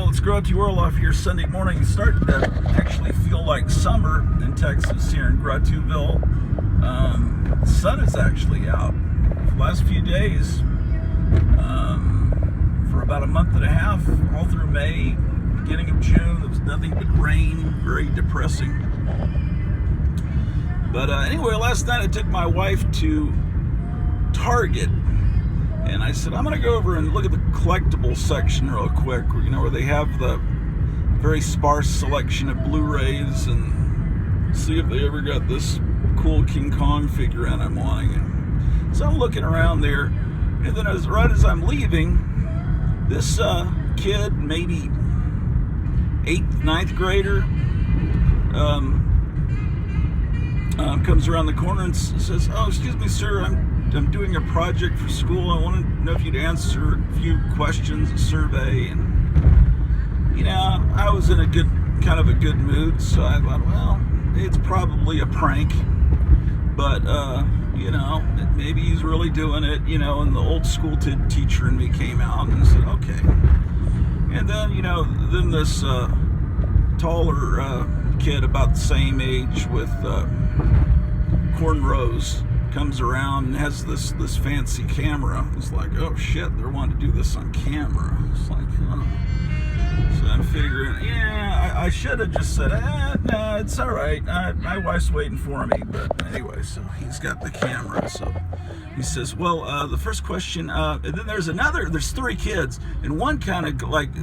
It's Grottu off here Sunday morning. It's starting to actually feel like summer in Texas here in Grottuville. The sun is actually out. For the last few days, for about a month and a half, all through May, beginning of June, there was nothing but rain, very depressing. But anyway, last night I took my wife to Target. And I said, I'm going to go over and look at the collectible section real quick, where they have the very sparse selection of Blu-rays, and see if they ever got this cool King Kong figure in I'm wanting. And so I'm looking around there, and then right as I'm leaving, this kid, maybe 8th, 9th grader, comes around the corner and says, "Oh, excuse me, sir, I'm doing a project for school. I want to know if you'd answer a few questions, a survey." And I was in a good mood, so I thought, well, it's probably a prank, but maybe he's really doing it, and the old school teacher in me came out and said, okay. And then then this taller kid about the same age with cornrows comes around and has this fancy camera. It's like, oh shit, they're wanting to do this on camera. It's like, oh. So I'm figuring, I should have just said, nah, it's all right. My wife's waiting for me. But anyway, so he's got the camera. So he says, well, the first question, and then there's 3 kids, and one kind of like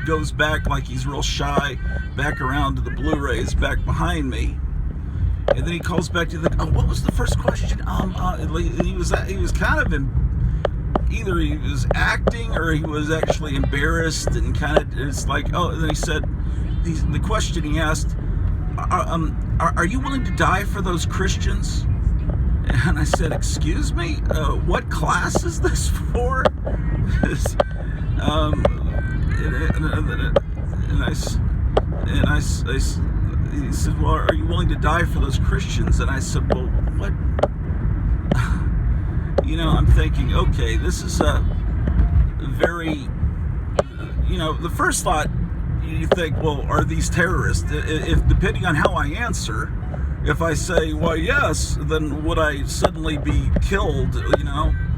goes back, like he's real shy, back around to the Blu-rays back behind me. And then he calls back to what was the first question? He was kind of either he was acting or he was actually embarrassed, and kind of, it's like, oh, and then he said, the question he asked, are you willing to die for those Christians? And I said, excuse me, what class is this for? He said, well, are you willing to die for those Christians? And I said, well, what? I'm thinking, okay, this is a very, the first thought, you think, well, are these terrorists? If depending on how I answer, if I say, well, yes, then would I suddenly be killed,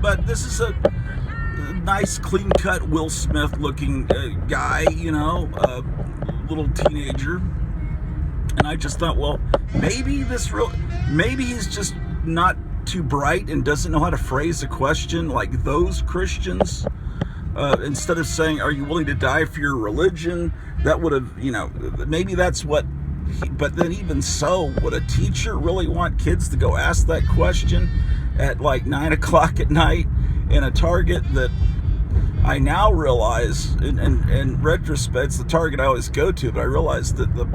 But this is a nice, clean-cut, Will Smith-looking guy, a little teenager. And I just thought, well, maybe he's just not too bright and doesn't know how to phrase a question like those Christians. Instead of saying, are you willing to die for your religion? That would have, maybe that's what, but then even so, would a teacher really want kids to go ask that question at like 9 o'clock at night in a Target that I now realize, in retrospect, it's the Target I always go to, but I realized that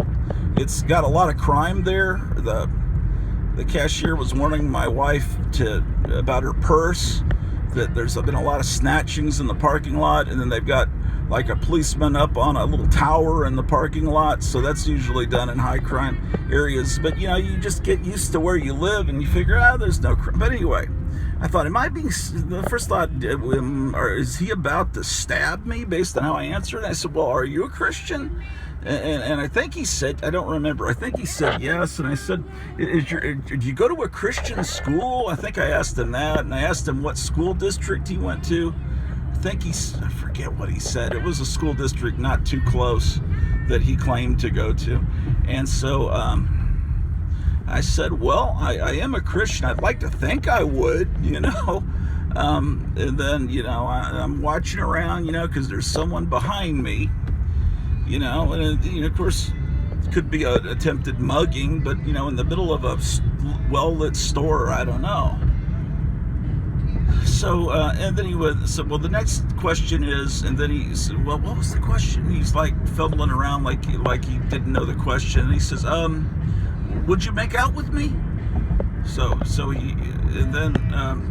it's got a lot of crime there. The cashier was warning my wife about her purse, that there's been a lot of snatchings in the parking lot, and then they've got like a policeman up on a little tower in the parking lot, so that's usually done in high crime areas. But you just get used to where you live and you figure, there's no crime. But anyway, I thought, the first thought, is he about to stab me based on how I answered? I said, well, are you a Christian? And I think he said, I don't remember, I think he said yes. And I said, do you go to a Christian school? I think I asked him that, and I asked him what school district he went to. I forget what he said. It was a school district not too close that he claimed to go to. And so I said, well, I am a Christian. I'd like to think I would, and then, I'm watching around, because there's someone behind me, and of course, it could be an attempted mugging, but, in the middle of a well-lit store, I don't know. So, and then he said, well, the next question is, and then he said, well, what was the question? He's like fumbling around like he didn't know the question. And he says, would you make out with me? So he, and then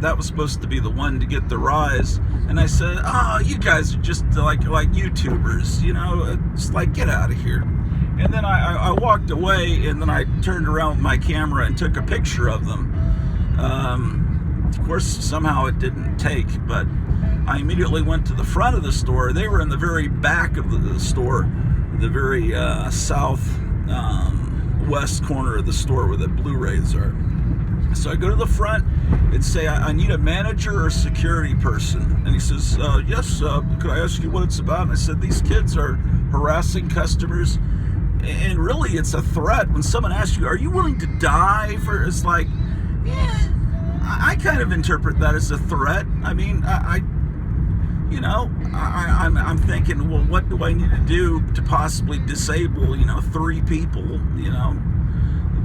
that was supposed to be the one to get the rise. And I said, you guys are just like YouTubers, just like, get out of here. And then I walked away, and then I turned around with my camera and took a picture of them. Of course, somehow it didn't take, but I immediately went to the front of the store. They were in the very back of the store, the very south west corner of the store where the Blu-rays are. So I go to the front and say, I need a manager or security person. And he says, yes, could I ask you what it's about? And I said, these kids are harassing customers. And really, it's a threat. When someone asks you, are you willing to die for, it's like, yeah, I kind of interpret that as a threat. I mean, I'm thinking, well, what do I need to do to possibly disable, 3 people,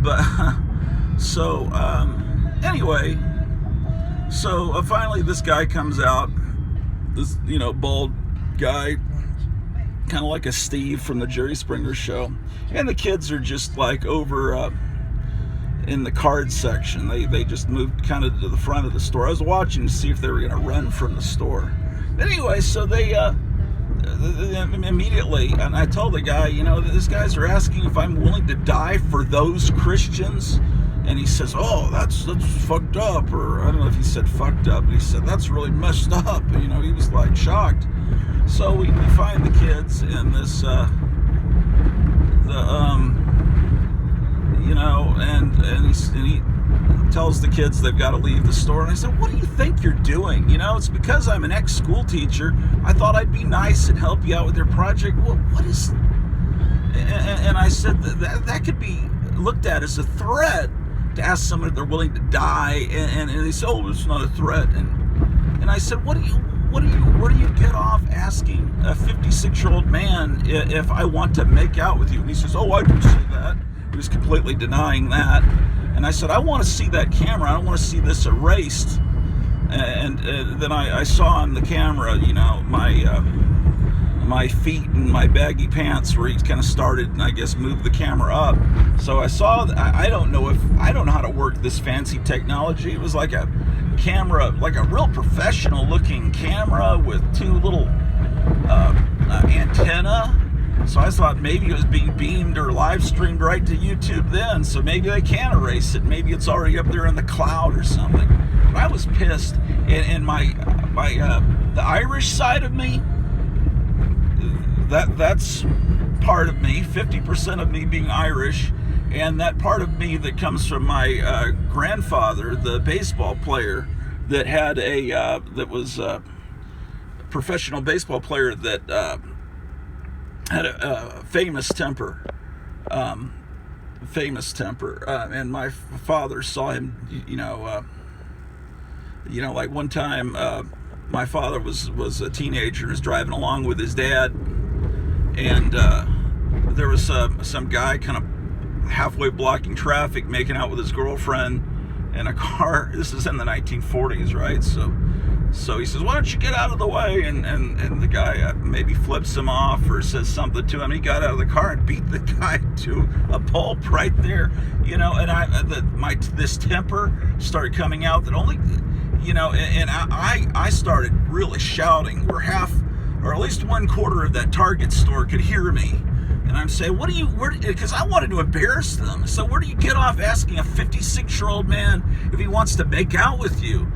But, so, anyway, so finally this guy comes out, this, bald guy, kind of like a Steve from the Jerry Springer show. And the kids are just like over in the card section. They just moved kind of to the front of the store. I was watching to see if they were going to run from the store. But anyway, so they immediately, and I told the guy, these guys are asking if I'm willing to die for those Christians. And he says, oh, that's fucked up. Or I don't know if he said fucked up, but he said, that's really messed up. And, he was like shocked. So we find the kids in this, and he tells the kids they've got to leave the store. And I said, what do you think you're doing? It's because I'm an ex-school teacher. I thought I'd be nice and help you out with your project. Well, what is... And I said that could be looked at as a threat to ask someone if they're willing to die. And they said, oh, it's not a threat. And I said, where do you get off asking a 56-year-old man if I want to make out with you? And he says, oh, I can see that. He was completely denying that. And I said, I want to see that camera. I don't want to see this erased. And then I saw on the camera, my feet and my baggy pants where he kind of started and I guess moved the camera up. So I saw, I don't know how to work this fancy technology. It was like a camera, like a real professional looking camera with 2 little antenna. So I thought maybe it was being beamed or live streamed right to YouTube then. So maybe they can erase it. Maybe it's already up there in the cloud or something. But I was pissed. And the Irish side of me, that's part of me, 50% of me being Irish, and that part of me that comes from my grandfather, the baseball player that had that was a professional baseball player that had a famous temper, and my father saw him, like one time, my father was a teenager, was driving along with his dad, and there was some guy kind of halfway blocking traffic, making out with his girlfriend in a car. This is in the 1940s, right? So he says, why don't you get out of the way? And the guy maybe flips him off or says something to him. He got out of the car and beat the guy to a pulp right there, and this temper started coming out that only, and I started really shouting where half, or at least 1/4 of that Target store could hear me. And I'm saying, because I wanted to embarrass them. So where do you get off asking a 56-year-old man if he wants to make out with you?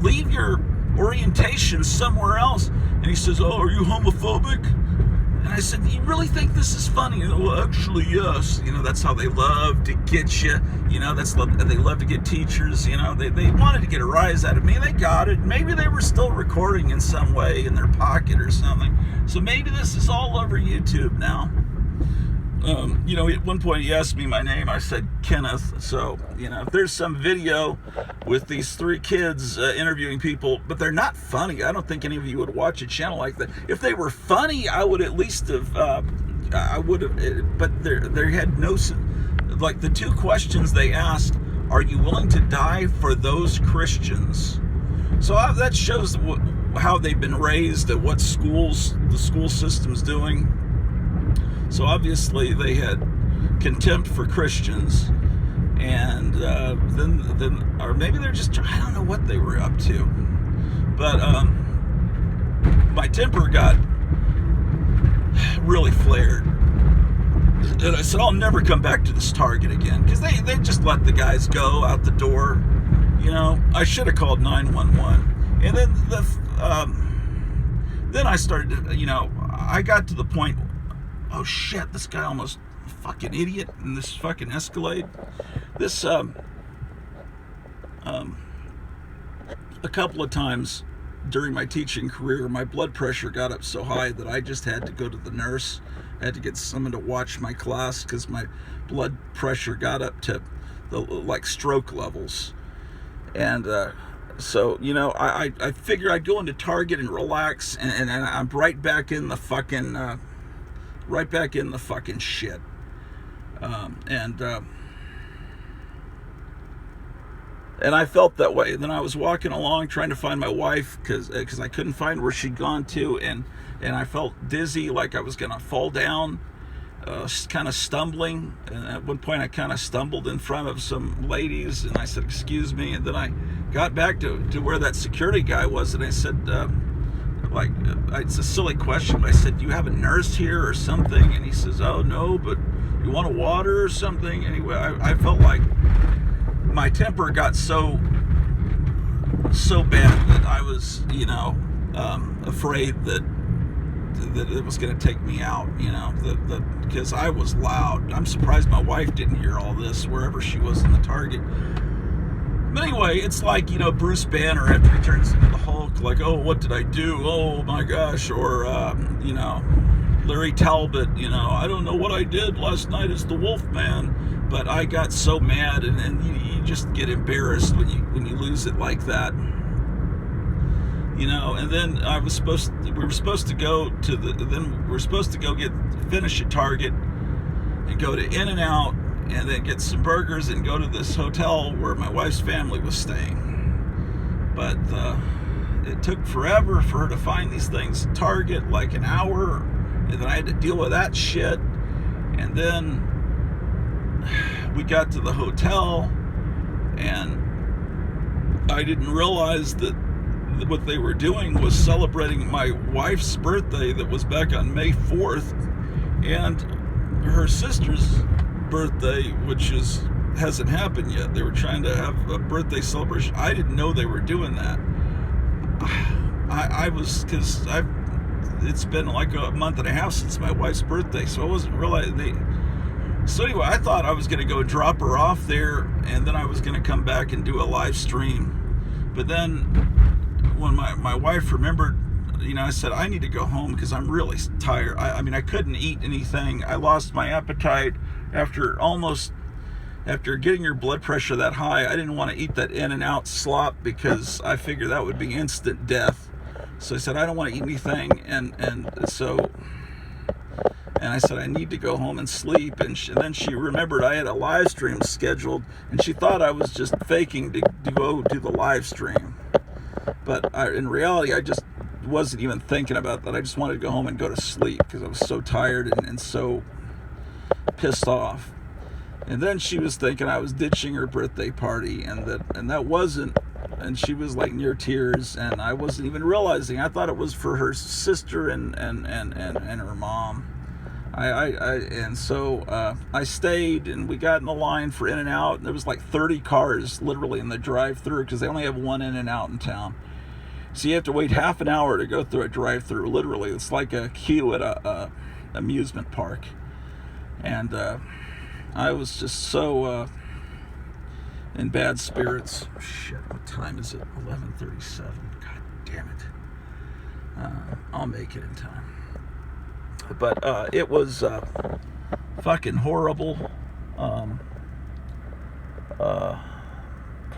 Leave your orientation somewhere else. And he says, oh, are you homophobic? And I said, you really think this is funny? Well, actually, yes. That's how they love to get you. They love to get teachers. They wanted to get a rise out of me. They got it. Maybe they were still recording in some way in their pocket or something. So maybe this is all over YouTube now. At one point he asked me my name. I said Kenneth. So, if there's some video with these 3 kids interviewing people, but they're not funny, I don't think any of you would watch a channel like that. If they were funny, I would at least have, but they had no, like the 2 questions they asked, are you willing to die for those Christians? So that shows how they've been raised, at what the school system's doing. So obviously they had contempt for Christians, and then, or maybe they're just, I don't know what they were up to, but my temper got really flared, and I said, I'll never come back to this Target again, because they just let the guys go out the door. I should have called 911. And then then I started to, I got to the point, oh shit, this guy almost fucking idiot in this fucking Escalade. This, a couple of times during my teaching career, my blood pressure got up so high that I just had to go to the nurse. I had to get someone to watch my class because my blood pressure got up to like stroke levels. And so, I figured I'd go into Target and relax, and I'm right back in the fucking shit. And I felt that way. Then I was walking along trying to find my wife because I couldn't find where she'd gone to, and I felt dizzy, like I was gonna fall down, kind of stumbling. And at one point I kind of stumbled in front of some ladies, and I said, "Excuse me." And then I got back to where that security guy was, and I said, it's a silly question, but I said, "Do you have a nurse here or something?" And he says, "Oh no, but you want a water or something?" Anyway, I felt like my temper got so bad that I was, afraid that it was going to take me out, because I was loud. I'm surprised my wife didn't hear all this wherever she was in the Target. But anyway, it's like, Bruce Banner after he turns into the Hulk, like, "Oh, what did I do? Oh my gosh." Or, Larry Talbot, "I don't know what I did last night as the Wolfman." But I got so mad, and you just get embarrassed when you lose it like that, And then we were supposed to go finish at Target and go to In-N-Out, and then get some burgers and go to this hotel where my wife's family was staying. But it took forever for her to find these things at Target, like an hour, and then I had to deal with that shit. And then we got to the hotel, and I didn't realize that what they were doing was celebrating my wife's birthday that was back on May 4th, and her sister's birthday, which hasn't happened yet. They were trying to have a birthday celebration. I didn't know they were doing that. It's been like a month and a half since my wife's birthday, so I wasn't realizing So anyway, I thought I was going to go drop her off there, and then I was going to come back and do a live stream. But then when my wife remembered, I said, "I need to go home because I'm really tired." I mean, I couldn't eat anything. I lost my appetite after getting your blood pressure that high. I didn't want to eat that In-N-Out slop because I figured that would be instant death. So I said, "I don't want to eat anything." And I said, "I need to go home and sleep." And then she remembered I had a live stream scheduled, and she thought I was just faking to go do the live stream. But in reality, I just wasn't even thinking about that. I just wanted to go home and go to sleep because I was so tired and so pissed off. And then she was thinking I was ditching her birthday party, and that wasn't. And she was like near tears, and I wasn't even realizing. I thought it was for her sister and her mom. So I stayed, and we got in the line for In-N-Out, and there was like 30 cars literally in the drive-through because they only have one In-N-Out in town. So you have to wait half an hour to go through a drive-through. Literally, it's like a queue at a amusement park. And I was just so in bad spirits. Shit, what time is it? 11:37. God damn it. I'll make it in time. But it was fucking horrible.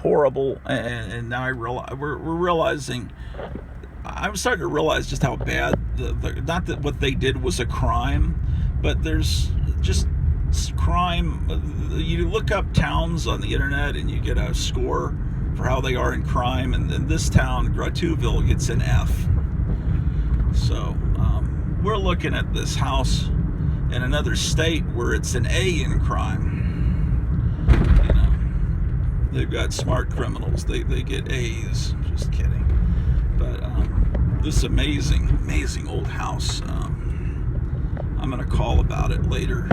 Horrible. And now we're realizing, I'm starting to realize just how bad not that what they did was a crime, but there's just crime. You look up towns on the internet and you get a score for how they are in crime, and this town, Grottuville, gets an F. So we're looking at this house in another state where it's an A in crime. They've got smart criminals. They get A's. Just kidding. But this amazing old house. I'm gonna call about it later.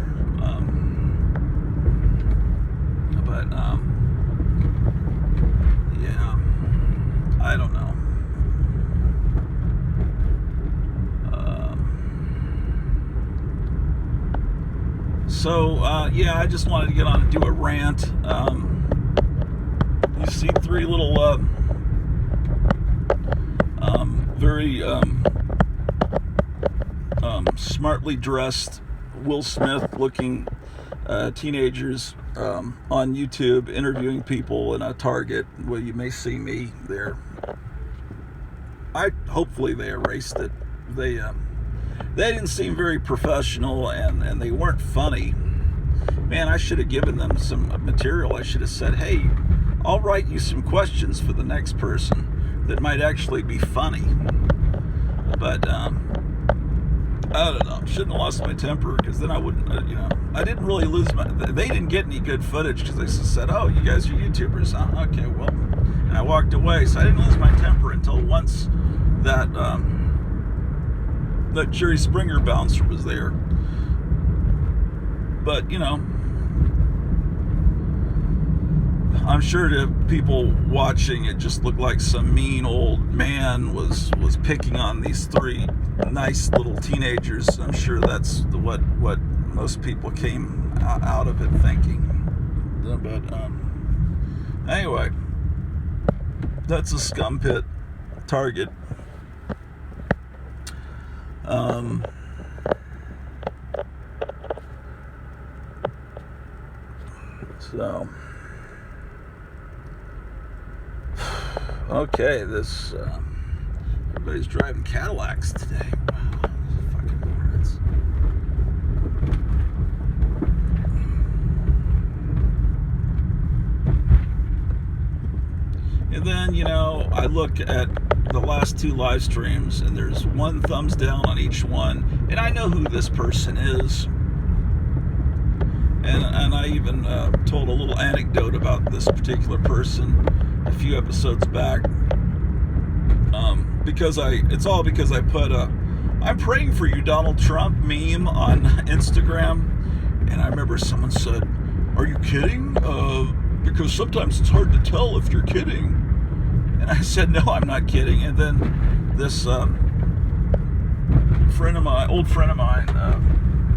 Yeah, I don't know. Yeah, I just wanted to get on and do a rant. You see three little, very smartly dressed, Will Smith looking teenagers on YouTube interviewing people in a Target. Well, you may see me there. Hopefully they erased it. They didn't seem very professional, and they weren't funny. Man, I should have given them some material. I should have said, hey, I'll write you some questions for the next person that might actually be funny. But I don't know. Shouldn't have lost my temper, because then I wouldn't, I didn't really lose they didn't get any good footage, because they said, oh, you guys are YouTubers, huh? Okay, well, and I walked away. So I didn't lose my temper until once that Jerry Springer bouncer was there. But, I'm sure to people watching, it just looked like some mean old man was picking on these three nice little teenagers. I'm sure that's what most people came out of it thinking. But anyway, that's a scum pit Target. So, okay, everybody's driving Cadillacs today. Wow, fucking morons. And then, I look at the last two live streams, and there's one thumbs down on each one, and I know who this person is. And I even told a little anecdote about this particular person a few episodes back, because I put a "I'm praying for you, Donald Trump" meme on Instagram, and I remember someone said, "Are you kidding? Because sometimes it's hard to tell if you're kidding." And I said, "No, I'm not kidding." And then this old friend of mine,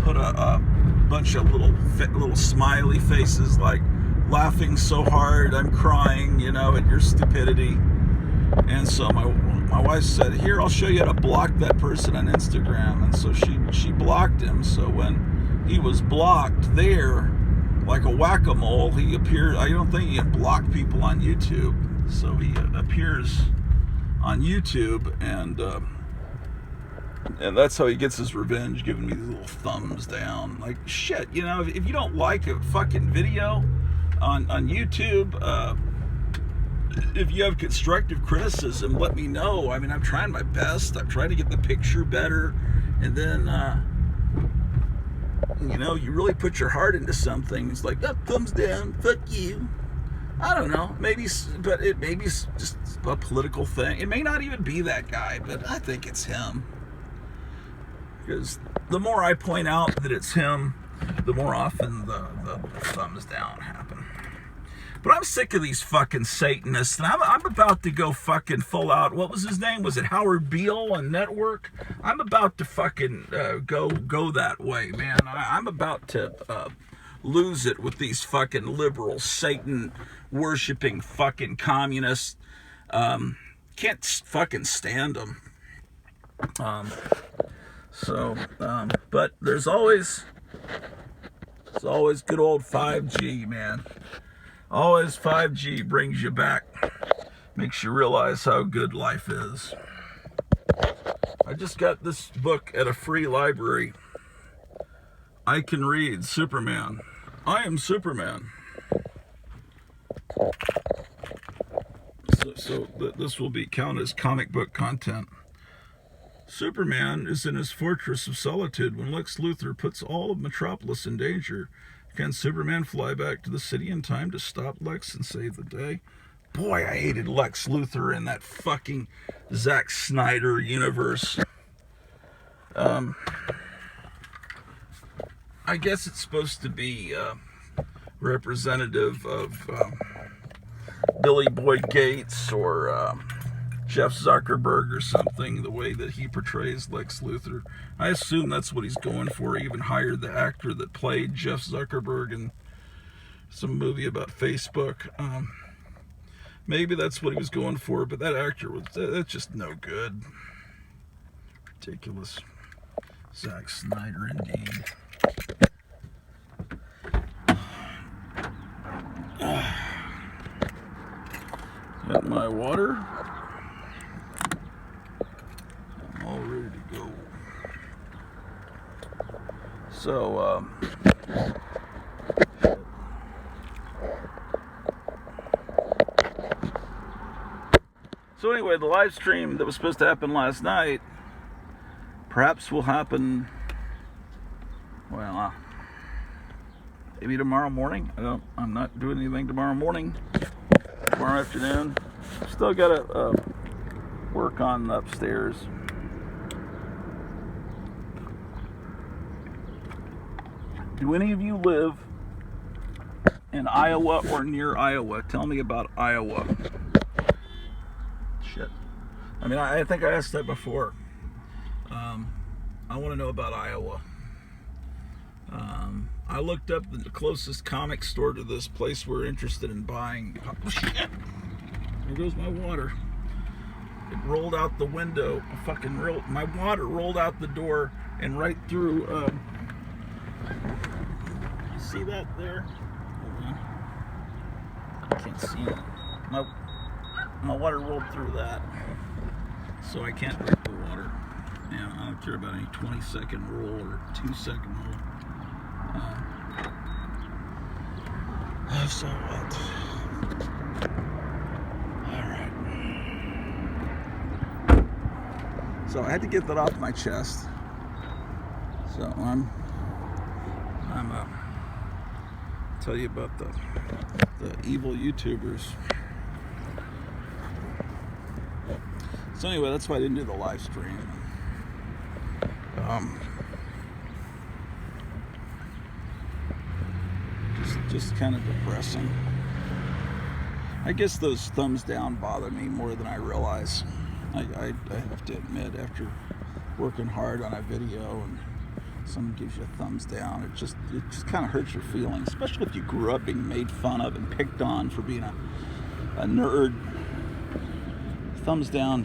put a bunch of little smiley faces, like laughing so hard I'm crying, at your stupidity. And so my wife said, "Here, I'll show you how to block that person on Instagram." And so she blocked him. So when he was blocked there, like a whack-a-mole, he appeared. I don't think you can block people on YouTube. So he appears on YouTube, and that's how he gets his revenge, giving me these little thumbs down. Like, shit, if you don't like a fucking video on YouTube, if you have constructive criticism, let me know. I mean, I'm trying my best. I'm trying to get the picture better. And then, you really put your heart into something. It's like, oh, thumbs down, fuck you. I don't know, but it maybe it's just a political thing. It may not even be that guy, but I think it's him. Because the more I point out that it's him, the more often the thumbs down happen. But I'm sick of these fucking Satanists, and I'm about to go fucking full out. What was his name? Was it Howard Beale on Network? I'm about to fucking go that way, man. I'm about to lose it with these fucking liberal, Satan-worshipping fucking communists. Can't fucking stand them. But there's always good old 5G, man. Always 5G brings you back, makes you realize how good life is. I just got this book at a free library. I Can Read, Superman. I am Superman. So this will be counted as comic book content. Superman is in his fortress of solitude when Lex Luthor puts all of Metropolis in danger. Can Superman fly back to the city in time to stop Lex and save the day? Boy, I hated Lex Luthor in that fucking Zack Snyder universe. I guess it's supposed to be representative of Billy Boyd Gates or Jeff Zuckerberg or something, the way that he portrays Lex Luthor. I assume that's what he's going for. He even hired the actor that played Jeff Zuckerberg in some movie about Facebook. Maybe that's what he was going for, but that actor that's just no good. Ridiculous. Zack Snyder indeed. Got my water. I'm all ready to go. So, anyway, the live stream that was supposed to happen last night perhaps will happen, well, maybe tomorrow morning. I'm not doing anything tomorrow morning. Tomorrow afternoon. Still gotta work on upstairs. Do any of you live in Iowa or near Iowa? Tell me about Iowa. Shit. I mean, I think I asked that before. I want to know about Iowa. I looked up the closest comic store to this place we're interested in buying. Oh, shit. There goes my water. It rolled out the window. My water rolled out the door and right through. You see that there? Hold on. I can't see it. My water rolled through that, so I can't drink the water. Yeah, I don't care about any 20-second rule or 2-second rule. So what? Alright. So I had to get that off my chest. So I'm tell you about the evil YouTubers. So anyway, that's why I didn't do the live stream. Just kind of depressing. I guess those thumbs down bother me more than I realize. I have to admit, after working hard on a video and someone gives you a thumbs down, it just kind of hurts your feelings, especially if you grew up being made fun of and picked on for being a nerd. Thumbs down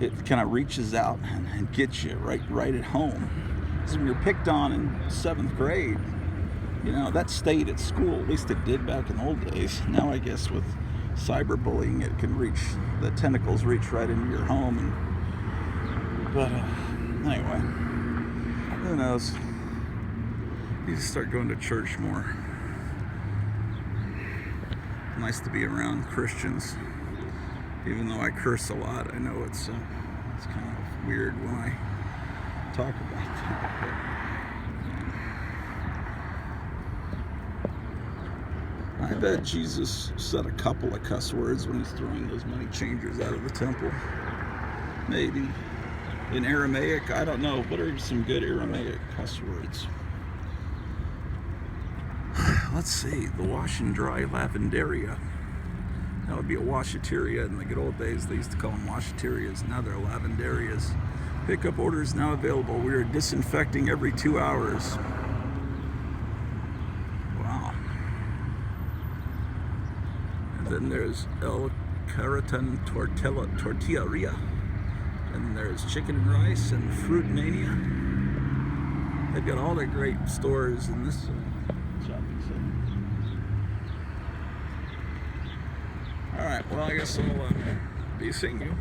it kind of reaches out and gets you right at home. Because when you're picked on in 7th grade, you know, that stayed at school. At least it did back in the old days. Now I guess with cyberbullying, it can the tentacles reach right into your home. But anyway, who knows? You need to start going to church more. Nice to be around Christians. Even though I curse a lot, I know it's kind of weird when I talk about that. I bet Jesus said a couple of cuss words when he's throwing those money changers out of the temple. Maybe. In Aramaic, I don't know. What are some good Aramaic cuss words? Let's see. The wash and dry lavanderia. That would be a washateria in the good old days. They used to call them washaterias. Now they're lavanderias. Pickup orders now available. We are disinfecting every 2 hours. Wow. And then there's El Caratan Tortilleria. And there's chicken and rice and Fruit Mania. They've got all the great stores in this shopping center. Alright, well, I guess I'll be seeing you.